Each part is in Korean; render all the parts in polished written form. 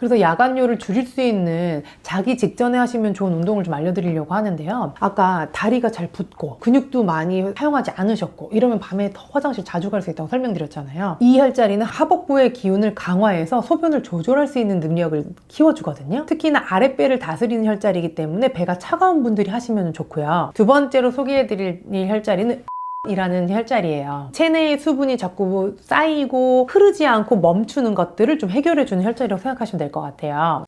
그래서 야간요를 줄일 수 있는 자기 직전에 하시면 좋은 운동을 좀 알려드리려고 하는데요. 아까 다리가 잘 붓고 근육도 많이 사용하지 않으셨고 이러면 밤에 더 화장실 자주 갈 수 있다고 설명드렸잖아요. 이 혈자리는 하복부의 기운을 강화해서 소변을 조절할 수 있는 능력을 키워주거든요. 특히나 아랫배를 다스리는 혈자리이기 때문에 배가 차가운 분들이 하시면 좋고요. 두 번째로 소개해드릴 이 혈자리는 이라는 혈자리예요. 체내의 수분이 자꾸 쌓이고 흐르지 않고 멈추는 것들을 좀 해결해주는 혈자리라고 생각하시면 될 것 같아요.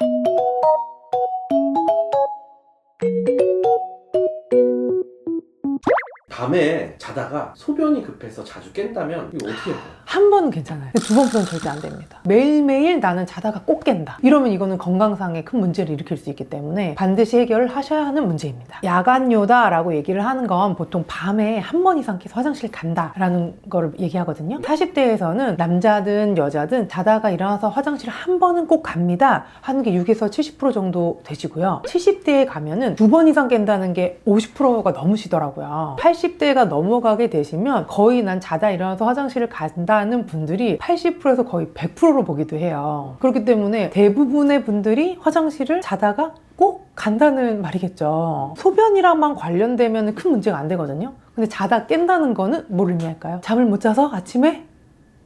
밤에 자다가 소변이 급해서 자주 깬다면 이거 어떻게 해야 돼요? 한 번은 괜찮아요. 두 번은 절대 안 됩니다. 매일매일 나는 자다가 꼭 깬다. 이러면 이거는 건강상의 큰 문제를 일으킬 수 있기 때문에 반드시 해결을 하셔야 하는 문제입니다. 야간요다라고 얘기를 하는 건 보통 밤에 한 번 이상 계속 화장실 간다라는 걸 얘기하거든요. 40대에서는 남자든 여자든 자다가 일어나서 화장실 한 번은 꼭 갑니다 하는 게 6에서 70% 정도 되시고요. 70대에 가면은 두 번 이상 깬다는 게 50%가 넘으시더라고요. 80대가 넘어가게 되시면 거의 난 자다 일어나서 화장실을 간다는 분들이 80%에서 거의 100%로 보기도 해요. 그렇기 때문에 대부분의 분들이 화장실을 자다가 꼭 간다는 말이겠죠. 소변이랑만 관련되면 큰 문제가 안 되거든요. 근데 자다 깬다는 거는 뭘 의미할까요? 잠을 못 자서 아침에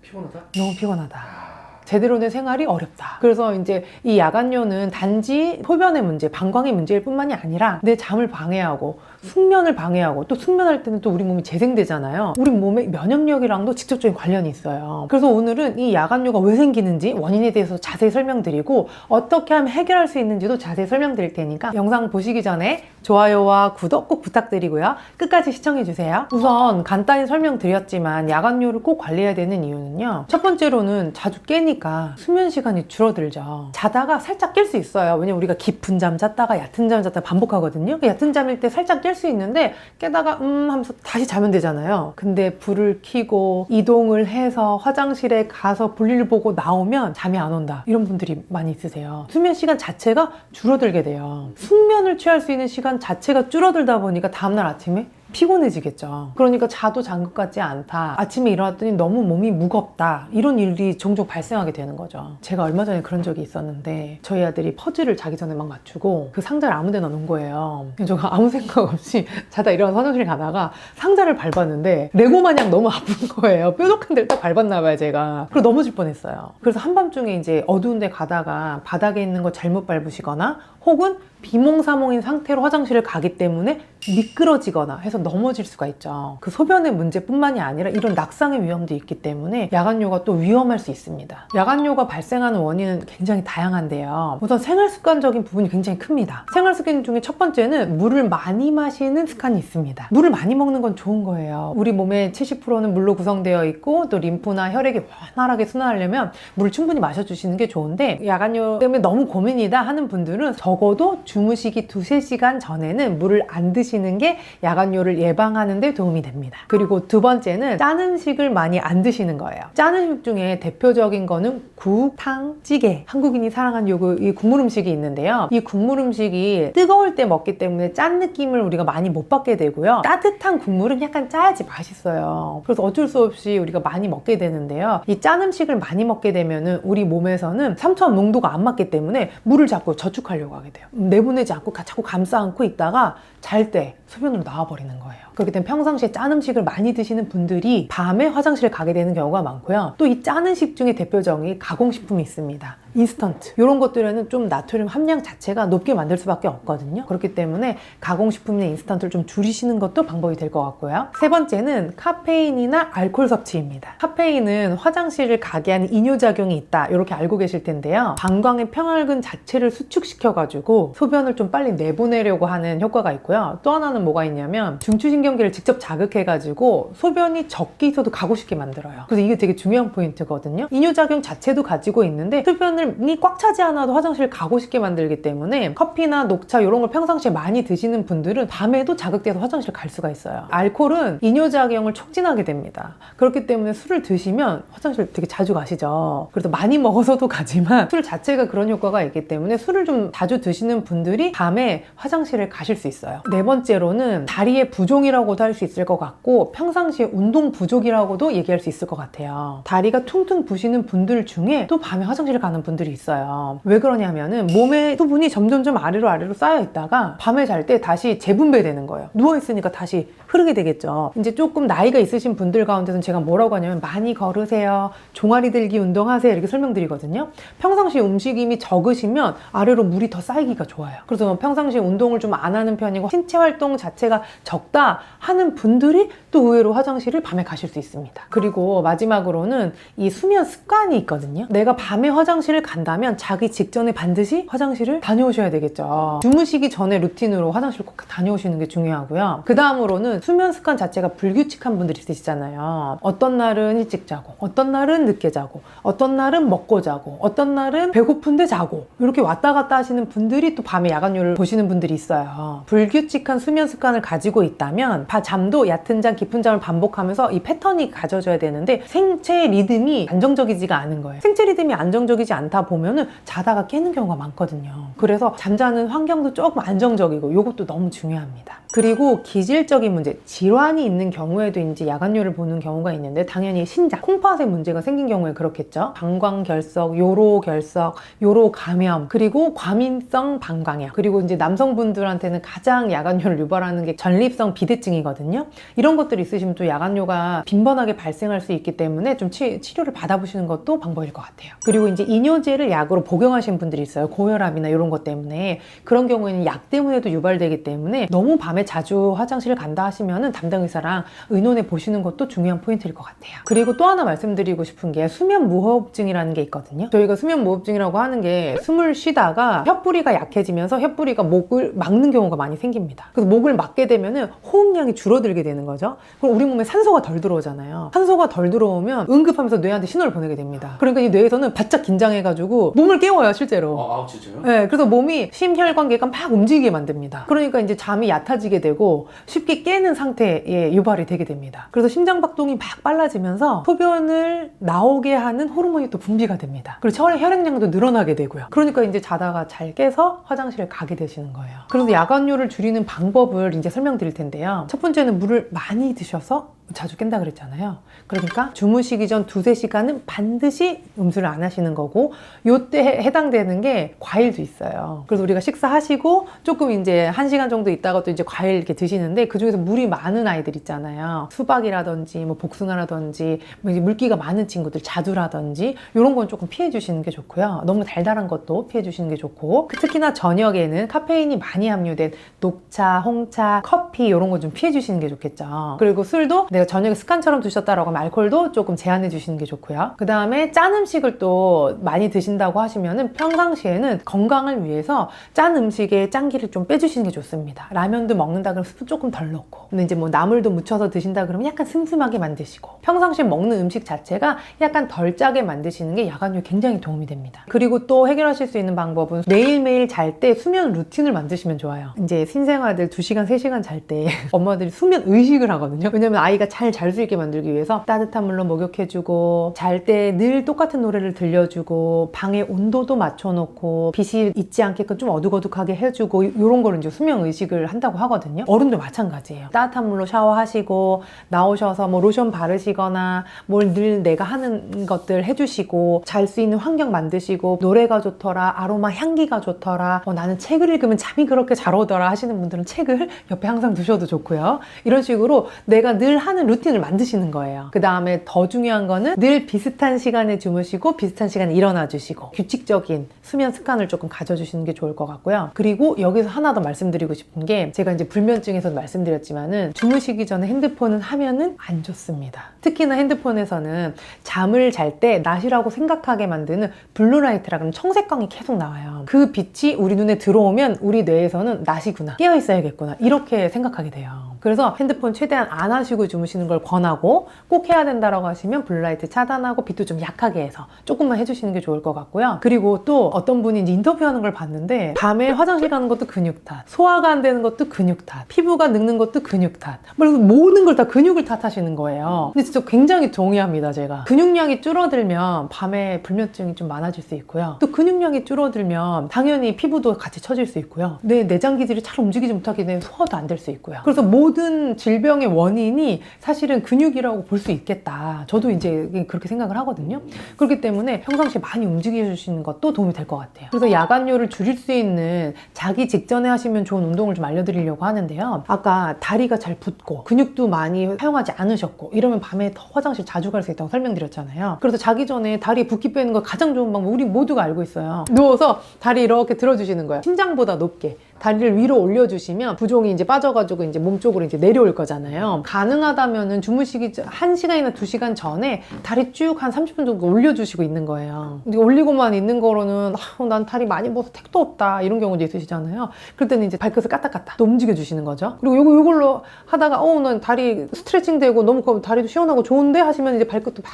피곤하다? 너무 피곤하다. 제대로 된 생활이 어렵다. 그래서 이제 이 야간요는 단지 소변의 문제, 방광의 문제일 뿐만이 아니라 내 잠을 방해하고 숙면을 방해하고 또 숙면할 때는 또 우리 몸이 재생되잖아요. 우리 몸의 면역력이랑도 직접적인 관련이 있어요. 그래서 오늘은 이 야간요가 왜 생기는지 원인에 대해서 자세히 설명드리고 어떻게 하면 해결할 수 있는지도 자세히 설명드릴 테니까 영상 보시기 전에 좋아요와 구독 꼭 부탁드리고요. 끝까지 시청해주세요. 우선 간단히 설명드렸지만 야간요를 꼭 관리해야 되는 이유는요. 첫 번째로는 자주 깨니까 수면 시간이 줄어들죠. 자다가 살짝 깰 수 있어요. 왜냐면 우리가 깊은 잠 잤다가 얕은 잠 잤다가 반복하거든요. 얕은 잠일 때 살짝 깰 수 있는데 깨다가 하면서 다시 자면 되잖아요. 근데 불을 켜고 이동을 해서 화장실에 가서 볼일 보고 나오면 잠이 안 온다. 이런 분들이 많이 있으세요. 수면 시간 자체가 줄어들게 돼요. 숙면을 취할 수 있는 시간 자체가 줄어들다 보니까 다음날 아침에 피곤해지겠죠. 그러니까 자도 잔 것 같지 않다. 아침에 일어났더니 너무 몸이 무겁다. 이런 일이 종종 발생하게 되는 거죠. 제가 얼마 전에 그런 적이 있었는데 저희 아들이 퍼즐을 자기 전에 막 맞추고 그 상자를 아무 데나 놓은 거예요. 제가 아무 생각 없이 자다 일어나서 화장실 가다가 상자를 밟았는데 레고 마냥 너무 아픈 거예요. 뾰족한 데를 딱 밟았나 봐요, 제가. 그래서 넘어질 뻔했어요. 그래서 한밤중에 이제 어두운 데 가다가 바닥에 있는 거 잘못 밟으시거나 혹은 비몽사몽인 상태로 화장실을 가기 때문에 미끄러지거나 해서 넘어질 수가 있죠. 그 소변의 문제뿐만이 아니라 이런 낙상의 위험도 있기 때문에 야간요가 또 위험할 수 있습니다. 야간요가 발생하는 원인은 굉장히 다양한데요. 우선 생활습관적인 부분이 굉장히 큽니다. 생활습관 중에 첫 번째는 물을 많이 마시는 습관이 있습니다. 물을 많이 먹는 건 좋은 거예요. 우리 몸의 70%는 물로 구성되어 있고 또 림프나 혈액이 원활하게 순환하려면 물을 충분히 마셔주시는 게 좋은데 야간요 때문에 너무 고민이다 하는 분들은 적어도 주무시기 2~3시간 전에는 물을 안 드시는 게 야간요를 예방하는 데 도움이 됩니다. 그리고 두 번째는 짠 음식을 많이 안 드시는 거예요. 짠 음식 중에 대표적인 거는 국, 탕, 찌개. 한국인이 사랑하는 이 국물 음식이 있는데요. 이 국물 음식이 뜨거울 때 먹기 때문에 짠 느낌을 우리가 많이 못 받게 되고요. 따뜻한 국물은 약간 짜야지 맛있어요. 그래서 어쩔 수 없이 우리가 많이 먹게 되는데요. 이 짠 음식을 많이 먹게 되면은 우리 몸에서는 삼투압 농도가 안 맞기 때문에 물을 자꾸 저축하려고 하게 돼요. 내보내지 않고 자꾸 감싸 안고 있다가 잘 때 소변으로 나와버리는 거예요. 그렇기 때문에 평상시에 짠 음식을 많이 드시는 분들이 밤에 화장실을 가게 되는 경우가 많고요. 또 이 짠 음식 중에 대표적인 가공식품이 있습니다. 인스턴트. 이런 것들에는 좀 나트륨 함량 자체가 높게 만들 수밖에 없거든요. 그렇기 때문에 가공식품의 인스턴트를 좀 줄이시는 것도 방법이 될 것 같고요. 세 번째는 카페인이나 알코올 섭취입니다. 카페인은 화장실을 가게 하는 이뇨작용이 있다. 이렇게 알고 계실 텐데요. 방광의 평활근 자체를 수축시켜가지고 소변을 좀 빨리 내보내려고 하는 효과가 있고요. 또 하나는 뭐가 있냐면 중추신경계를 직접 자극해가지고 소변이 적게 있어도 가고 싶게 만들어요. 그래서 이게 되게 중요한 포인트거든요. 이뇨작용 자체도 가지고 있는데 소변이 꽉 차지 않아도 화장실 가고 싶게 만들기 때문에 커피나 녹차 이런 걸 평상시에 많이 드시는 분들은 밤에도 자극돼서 화장실 갈 수가 있어요. 알코올은 이뇨작용을 촉진하게 됩니다. 그렇기 때문에 술을 드시면 화장실 되게 자주 가시죠. 그래서 많이 먹어서도 가지만 술 자체가 그런 효과가 있기 때문에 술을 좀 자주 드시는 분들이 밤에 화장실을 가실 수 있어요. 네 번째로는 다리의 부종이라고 부족이라고도 할 수 있을 것 같고 평상시에 운동 부족이라고도 얘기할 수 있을 것 같아요. 다리가 퉁퉁 부시는 분들 중에 또 밤에 화장실을 가는 분들이 있어요. 왜 그러냐면은 몸에 수분이 점점점 아래로 쌓여 있다가 밤에 잘 때 다시 재분배되는 거예요. 누워있으니까 다시 흐르게 되겠죠. 이제 조금 나이가 있으신 분들 가운데서는 제가 뭐라고 하냐면 많이 걸으세요, 종아리 들기 운동하세요 이렇게 설명드리거든요. 평상시 움직임이 적으시면 아래로 물이 더 쌓이기가 좋아요. 그래서 평상시에 운동을 좀 안 하는 편이고 신체 활동 자체가 적다 하는 분들이 또 의외로 화장실을 밤에 가실 수 있습니다. 그리고 마지막으로는 이 수면 습관이 있거든요. 내가 밤에 화장실을 간다면 자기 직전에 반드시 화장실을 다녀오셔야 되겠죠. 주무시기 전에 루틴으로 화장실 꼭 다녀오시는 게 중요하고요. 그 다음으로는 수면 습관 자체가 불규칙한 분들이 있으시잖아요. 어떤 날은 일찍 자고 어떤 날은 늦게 자고 어떤 날은 먹고 자고 어떤 날은 배고픈데 자고 이렇게 왔다 갔다 하시는 분들이 또 밤에 야간요를 보시는 분들이 있어요. 불규칙한 수면 습관을 가지고 있다면 잠도 얕은 잠 깊은 잠을 반복하면서 이 패턴이 가져져야 되는데 생체 리듬이 안정적이지가 않은 거예요. 생체 리듬이 안정적이지 않다 보면은 자다가 깨는 경우가 많거든요. 그래서 잠자는 환경도 조금 안정적이고 이것도 너무 중요합니다. 그리고 기질적인 문제, 질환이 있는 경우에도 이제 야간요를 보는 경우가 있는데 당연히 신장, 콩팥에 문제가 생긴 경우에 그렇겠죠. 방광결석, 요로결석, 요로감염, 그리고 과민성 방광염, 그리고 이제 남성분들한테는 가장 야간요를 유발하는 게 전립성 비대증이거든요. 이런 것들이 있으시면 또 야간요가 빈번하게 발생할 수 있기 때문에 좀 치료를 받아보시는 것도 방법일 것 같아요. 그리고 이제 이뇨제를 약으로 복용하시는 분들이 있어요. 고혈압이나 이런 것 때문에. 그런 경우에는 약 때문에도 유발되기 때문에 너무 밤에 자주 화장실을 간다 하시면은 담당 의사랑 의논해 보시는 것도 중요한 포인트일 것 같아요. 그리고 또 하나 말씀드리고 싶은 게 수면 무호흡증이라는 게 있거든요. 저희가 수면 무호흡증이라고 하는 게 숨을 쉬다가 혓부리가 약해지면서 혓부리가 목을 막는 경우가 많이 생깁니다. 그래서 목을 막게 되면은 호흡량이 줄어들게 되는 거죠. 그럼 우리 몸에 산소가 덜 들어오잖아요. 산소가 덜 들어오면 응급하면서 뇌한테 신호를 보내게 됩니다. 그러니까 이 뇌에서는 바짝 긴장해가지고 몸을 깨워요, 실제로. 진짜요? 네, 그래서 몸이 심혈관계가 막 움직이게 만듭니다. 그러니까 이제 잠이 얕아지게 되고 쉽게 깨는 상태에 유발이 되게 됩니다. 그래서 심장박동이 막 빨라지면서 소변을 나오게 하는 호르몬이 또 분비가 됩니다. 그리고 혈액량도 늘어나게 되고요. 그러니까 이제 자다가 잘 깨서 화장실을 가게 되시는 거예요. 그래서 야간요를 줄이는 방법을 이제 설명드릴 텐데요. 첫 번째는 물을 많이 드셔서 자주 깬다 그랬잖아요. 그러니까 주무시기 전 2-3시간은 반드시 음수를 안 하시는 거고, 요때 해당되는 게 과일도 있어요. 그래서 우리가 식사하시고 조금 이제 1시간 정도 있다가 또 이제 과일 이렇게 드시는데 그 중에서 물이 많은 아이들 있잖아요. 수박이라든지 뭐 복숭아라든지 뭐 이제 물기가 많은 친구들, 자두라든지 이런 건 조금 피해 주시는 게 좋고요. 너무 달달한 것도 피해 주시는 게 좋고, 특히나 저녁에는 카페인이 많이 함유된 녹차, 홍차, 커피 이런 거 좀 피해 주시는 게 좋겠죠. 그리고 술도 내가 저녁에 습관처럼 드셨다라고 하면 알코올도 조금 제한해 주시는 게 좋고요. 그 다음에 짠 음식을 또 많이 드신다고 하시면은 평상시에는 건강을 위해서 짠 음식에 짠기를 좀 빼주시는 게 좋습니다. 라면도 먹는다 그러면 스프 조금 덜 넣고, 근데 이제 뭐 나물도 무쳐서 드신다 그러면 약간 슴슴하게 만드시고, 평상시에 먹는 음식 자체가 약간 덜 짜게 만드시는 게 야간요에 굉장히 도움이 됩니다. 그리고 또 해결하실 수 있는 방법은 매일매일 잘 때 수면 루틴을 만드시면 좋아요. 이제 신생아들 2시간, 3시간 잘 때 엄마들이 수면 의식을 하거든요. 왜냐면 아이가 잘 수 있게 만들기 위해서 따뜻한 물로 목욕해주고, 잘 때 늘 똑같은 노래를 들려주고, 방의 온도도 맞춰놓고, 빛이 있지 않게끔 좀 어둑어둑하게 해주고, 이런 거를 이제 수면 의식을 한다고 하거든요. 어른도 마찬가지예요. 따뜻한 물로 샤워하시고 나오셔서 뭐 로션 바르시거나 뭘 늘 내가 하는 것들 해주시고, 잘 수 있는 환경 만드시고, 노래가 좋더라, 아로마 향기가 좋더라, 나는 책을 읽으면 잠이 그렇게 잘 오더라 하시는 분들은 책을 옆에 항상 두셔도 좋고요. 이런 식으로 내가 늘 하는 루틴을 만드시는 거예요. 그 다음에 더 중요한 거는 늘 비슷한 시간에 주무시고 비슷한 시간에 일어나 주시고, 규칙적인 수면 습관을 조금 가져주시는 게 좋을 것 같고요. 그리고 여기서 하나 더 말씀드리고 싶은 게, 제가 이제 불면증에서도 말씀드렸지만은 주무시기 전에 핸드폰은 하면은 안 좋습니다. 특히나 핸드폰에서는 잠을 잘 때 낮이라고 생각하게 만드는 블루라이트라는 청색광이 계속 나와요. 그 빛이 우리 눈에 들어오면 우리 뇌에서는 낮이구나, 깨어 있어야겠구나, 이렇게 생각하게 돼요. 그래서 핸드폰 최대한 안 하시고 주무시는 걸 권하고, 꼭 해야 된다라고 하시면 블루라이트 차단하고 빛도 좀 약하게 해서 조금만 해주시는 게 좋을 것 같고요. 그리고 또 어떤 분이 이제 인터뷰하는 걸 봤는데, 밤에 화장실 가는 것도 근육 탓, 소화가 안 되는 것도 근육 탓, 피부가 늙는 것도 근육 탓, 모든 걸 다 근육을 탓하시는 거예요. 근데 진짜 굉장히 동의합니다. 제가 근육량이 줄어들면 밤에 불면증이 좀 많아질 수 있고요. 또 근육량이 줄어들면 당연히 피부도 같이 처질 수 있고요. 내 내장 기질이 잘 움직이지 못하게 되면 소화도 안 될 수 있고요. 그래서 모든 모든 질병의 원인이 사실은 근육이라고 볼 수 있겠다. 저도 이제 그렇게 생각을 하거든요. 그렇기 때문에 평상시에 많이 움직여주시는 것도 도움이 될 것 같아요. 그래서 야간뇨를 줄일 수 있는 자기 직전에 하시면 좋은 운동을 좀 알려드리려고 하는데요. 아까 다리가 잘 붓고 근육도 많이 사용하지 않으셨고 이러면 밤에 더 화장실 자주 갈 수 있다고 설명드렸잖아요. 그래서 자기 전에 다리에 붓기 빼는 거 가장 좋은 방법 우리 모두가 알고 있어요. 누워서 다리 이렇게 들어주시는 거예요. 심장보다 높게 다리를 위로 올려주시면 부종이 이제 빠져가지고 이제 몸 쪽으로 이제 내려올 거잖아요. 가능하다면은 주무시기 1시간이나 2시간 전에 다리 쭉 한 30분 정도 올려주시고 있는 거예요. 근데 올리고만 있는 거로는 난 다리 많이 부어서 택도 없다 이런 경우도 있으시잖아요. 그럴 때는 이제 발끝을 까딱까딱 또 움직여 주시는 거죠. 그리고 요걸로 하다가 난 다리 스트레칭 되고 너무 다리도 시원하고 좋은데 하시면 이제 발끝도 막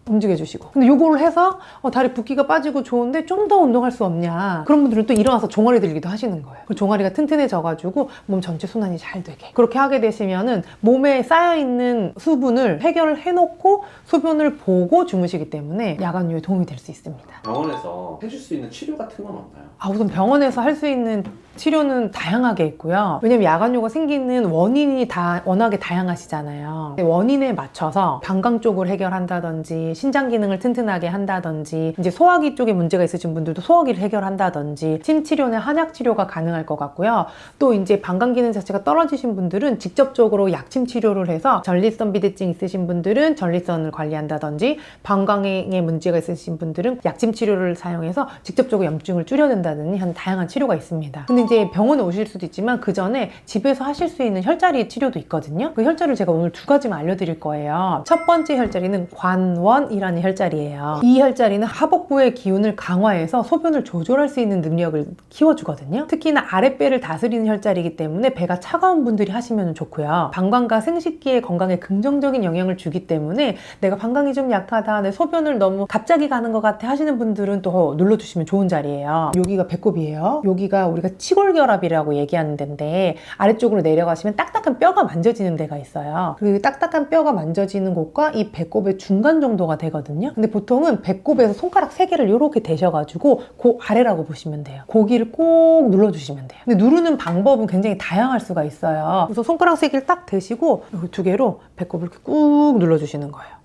움직여 주시고. 근데 요거를 해서 다리 붓기가 빠지고 좋은데 좀 더 운동할 수 없냐, 그런 분들은 또 일어나서 종아리 들기도 하시는 거예요. 그 종아리가 튼튼해져 가지고 몸 전체 순환이 잘 되게, 그렇게 하게 되시면은 몸에 쌓여있는 수분을 해결을 해놓고 소변을 보고 주무시기 때문에 야간요에 도움이 될 수 있습니다. 병원에서 해줄 수 있는 치료 같은 건 없나요? 우선 병원에서 할 수 있는 치료는 다양하게 있고요. 왜냐면 야간요가 생기는 원인이 다 워낙에 다양하시잖아요. 원인에 맞춰서 방광 쪽을 해결한다든지 신장 기능을 튼튼하게 한다든지, 이제 소화기 쪽에 문제가 있으신 분들도 소화기를 해결한다든지, 침 치료나 한약 치료가 가능할 것 같고요. 또 이제 방광 기능 자체가 떨어지신 분들은 직접적으로 약침 치료를 해서 전립선 비대증 있으신 분들은 전립선을 관리한다든지, 방광에 문제가 있으신 분들은 약침 치료를 사용해서 직접적으로 염증을 줄여낸다든지 하는 다양한 치료가 있습니다. 근데 이제 병원에 오실 수도 있지만 그 전에 집에서 하실 수 있는 혈자리 치료도 있거든요. 그 혈자리를 제가 오늘 2가지만 알려드릴 거예요. 첫 번째 혈자리는 관원이라는 혈자리예요. 이 혈자리는 하복부의 기운을 강화해서 소변을 조절할 수 있는 능력을 키워주거든요. 특히나 아랫배를 다스리는 혈자리이기 때문에 배가 차가운 분들이 하시면 좋고요. 방광과 생식기의 건강에 긍정적인 영향을 주기 때문에 내가 방광이 좀 약하다, 내 소변을 너무 갑자기 가는 것 같아 하시는 분들은 또 눌러주시면 좋은 자리예요. 여기가 배꼽이에요. 여기가 우리가 치골결합이라고 얘기하는 데인데, 아래쪽으로 내려가시면 딱딱한 뼈가 만져지는 데가 있어요. 그리고 딱딱한 뼈가 만져지는 곳과 이 배꼽의 중간 정도가 되거든요. 근데 보통은 배꼽에서 손가락 3개를 이렇게 대셔가지고 그 아래라고 보시면 돼요. 고기를 꼭 눌러주시면 돼요. 근데 누르는 방법은 굉장히 다양할 수가 있어요. 그래서 손가락 3개를 딱 대시고 여기 2개로 배꼽을 이렇게 꾹 눌러주시는 거예요.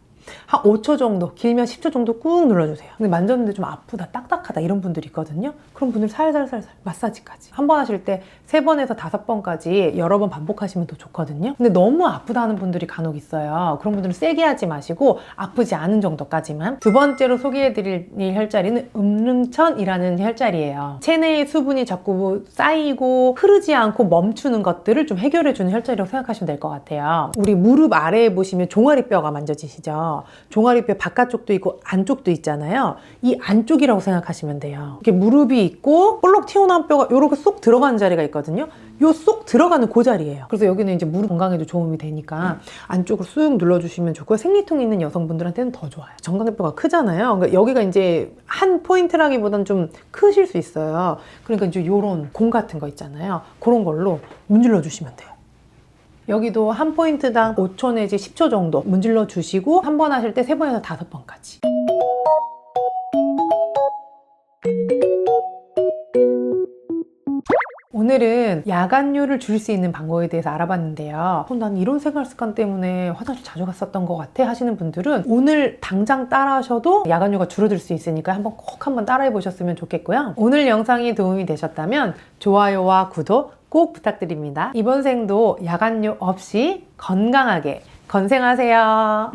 한 5초 정도, 길면 10초 정도 꾹 눌러주세요. 근데 만졌는데 좀 아프다, 딱딱하다 이런 분들이 있거든요. 그런 분들 살살살살 마사지까지 한 번 하실 때 3번에서 5번까지 여러 번 반복하시면 더 좋거든요. 근데 너무 아프다 하는 분들이 간혹 있어요. 그런 분들은 세게 하지 마시고 아프지 않은 정도까지만. 두 번째로 소개해드릴 이 혈자리는 음릉천이라는 혈자리예요. 체내의 수분이 자꾸 쌓이고 흐르지 않고 멈추는 것들을 좀 해결해주는 혈자리라고 생각하시면 될 것 같아요. 우리 무릎 아래에 보시면 종아리뼈가 만져지시죠? 종아리뼈 바깥쪽도 있고 안쪽도 있잖아요. 이 안쪽이라고 생각하시면 돼요. 이렇게 무릎이 있고 볼록 튀어나온 뼈가 이렇게 쏙 들어가는 자리가 있거든요. 요 쏙 들어가는 그 자리예요. 그래서 여기는 이제 무릎 건강에도 도움이 되니까 안쪽으로 쑥 눌러주시면 좋고요. 생리통 있는 여성분들한테는 더 좋아요. 정강이뼈가 크잖아요. 그러니까 여기가 이제 한 포인트라기보다는 좀 크실 수 있어요. 그러니까 이제 요런 공 같은 거 있잖아요. 그런 걸로 문질러 주시면 돼요. 여기도 한 포인트당 5초 내지 10초 정도 문질러 주시고, 한 번 하실 때 3번에서 5번까지. 오늘은 야간요를 줄일 수 있는 방법에 대해서 알아봤는데요. 난 이런 생활 습관 때문에 화장실 자주 갔었던 것 같아 하시는 분들은 오늘 당장 따라 하셔도 야간요가 줄어들 수 있으니까 꼭 한번 따라해 보셨으면 좋겠고요. 오늘 영상이 도움이 되셨다면 좋아요와 구독 꼭 부탁드립니다. 이번 생도 야간요 없이 건강하게 건생하세요.